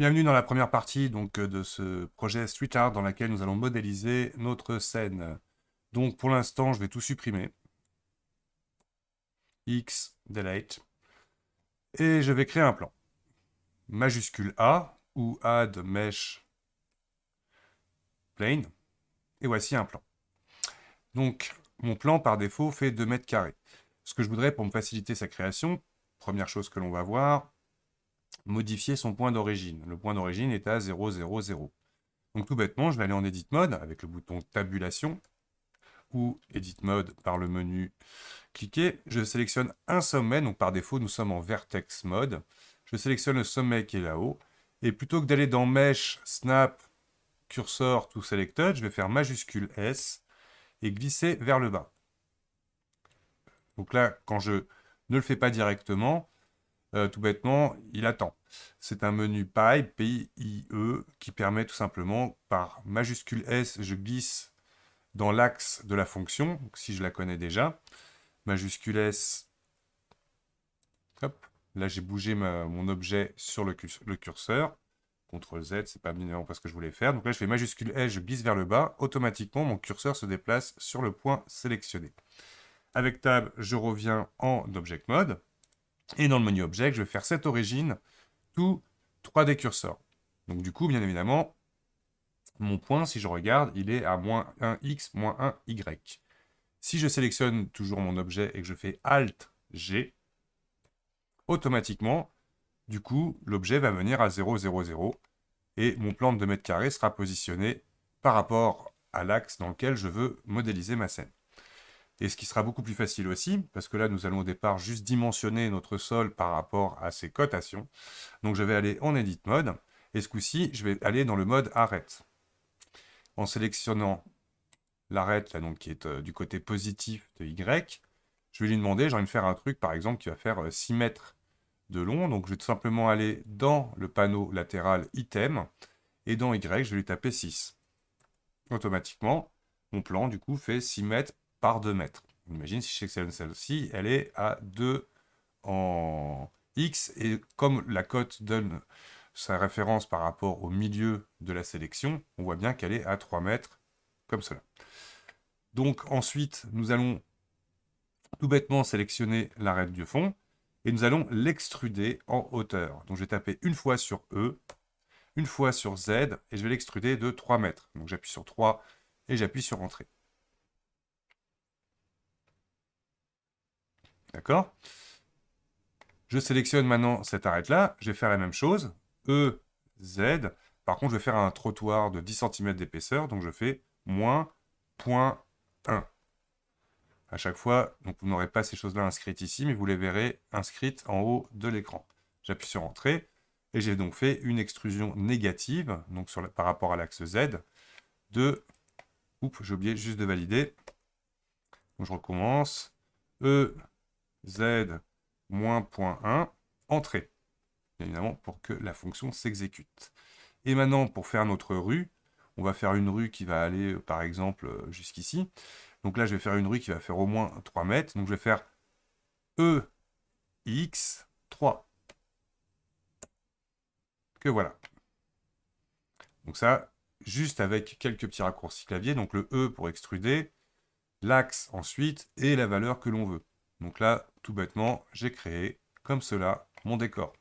Bienvenue dans la première partie de ce projet Street Art dans laquelle nous allons modéliser notre scène. Donc pour l'instant, je vais tout supprimer. X, delete. Et je vais créer un plan. Majuscule A ou add mesh plane. Et voici un plan. Donc mon plan par défaut fait 2 mètres carrés. Ce que je voudrais pour me faciliter sa création, première chose que l'on va voir, modifier son point d'origine. Le point d'origine est à 0, 0, 0. Donc tout bêtement, je vais aller en Edit Mode avec le bouton Tabulation ou Edit Mode par le menu cliquer. Je sélectionne un sommet, donc par défaut nous sommes en Vertex Mode. Je sélectionne le sommet qui est là-haut. Et plutôt que d'aller dans Mesh, Snap, Cursor, to Selected, je vais faire majuscule S et glisser vers le bas. Donc là, quand je ne le fais pas directement, tout bêtement, il attend. C'est un menu Pipe, P-I-E, qui permet tout simplement, par majuscule S, je glisse dans l'axe de la fonction, donc si je la connais déjà. Majuscule S, hop, là j'ai bougé mon objet sur le curseur. CTRL Z, c'est pas bien pas ce que je voulais faire. Donc là je fais majuscule S, je glisse vers le bas. Automatiquement, mon curseur se déplace sur le point sélectionné. Avec Tab, je reviens en Object Mode. Et dans le menu Object, je vais faire cette origine tout 3D curseur. Donc du coup, bien évidemment, mon point, si je regarde, il est à moins 1x, moins 1y. Si je sélectionne toujours mon objet et que je fais Alt-G, automatiquement, du coup, l'objet va venir à 0, 0, 0, et mon plan de 2 mètres carrés sera positionné par rapport à l'axe dans lequel je veux modéliser ma scène. Et ce qui sera beaucoup plus facile aussi, parce que là, nous allons au départ juste dimensionner notre sol par rapport à ses cotations. Donc je vais aller en Edit Mode, et ce coup-ci, je vais aller dans le mode Arrête. En sélectionnant l'arrête, là, donc, qui est du côté positif de Y, je vais lui demander, j'ai envie de faire un truc, par exemple, qui va faire 6 mètres de long. Donc, je vais tout simplement aller dans le panneau latéral Item, et dans Y, je vais lui taper 6. Automatiquement, mon plan, du coup, fait 6 mètres par 2 mètres. On imagine, si je sélectionne celle-ci, elle est à 2 en X, et comme la cote donne sa référence par rapport au milieu de la sélection, on voit bien qu'elle est à 3 mètres, comme cela. Donc ensuite, nous allons tout bêtement sélectionner l'arête du fond, et nous allons l'extruder en hauteur. Donc je vais taper une fois sur E, une fois sur Z, et je vais l'extruder de 3 mètres. Donc j'appuie sur 3 et j'appuie sur Entrée. D'accord? Je sélectionne maintenant cette arête-là, je vais faire la même chose, E, Z. Par contre, je vais faire un trottoir de 10 cm d'épaisseur, donc je fais moins 0.1. À chaque fois, donc vous n'aurez pas ces choses-là inscrites ici, mais vous les verrez inscrites en haut de l'écran. J'appuie sur Entrée, et j'ai donc fait une extrusion négative, donc par rapport à l'axe Z, de... Oups, j'ai oublié juste de valider. Donc je recommence. E, Z, moins 0.1, Entrée. Bien évidemment, pour que la fonction s'exécute. Et maintenant, pour faire notre rue, on va faire une rue qui va aller, par exemple, jusqu'ici. Donc là, je vais faire une rue qui va faire au moins 3 mètres. Donc je vais faire E, X, 3. Que voilà. Donc ça, juste avec quelques petits raccourcis clavier. Donc le E pour extruder, l'axe ensuite, et la valeur que l'on veut. Donc là, tout bêtement, j'ai créé, comme cela, mon décor.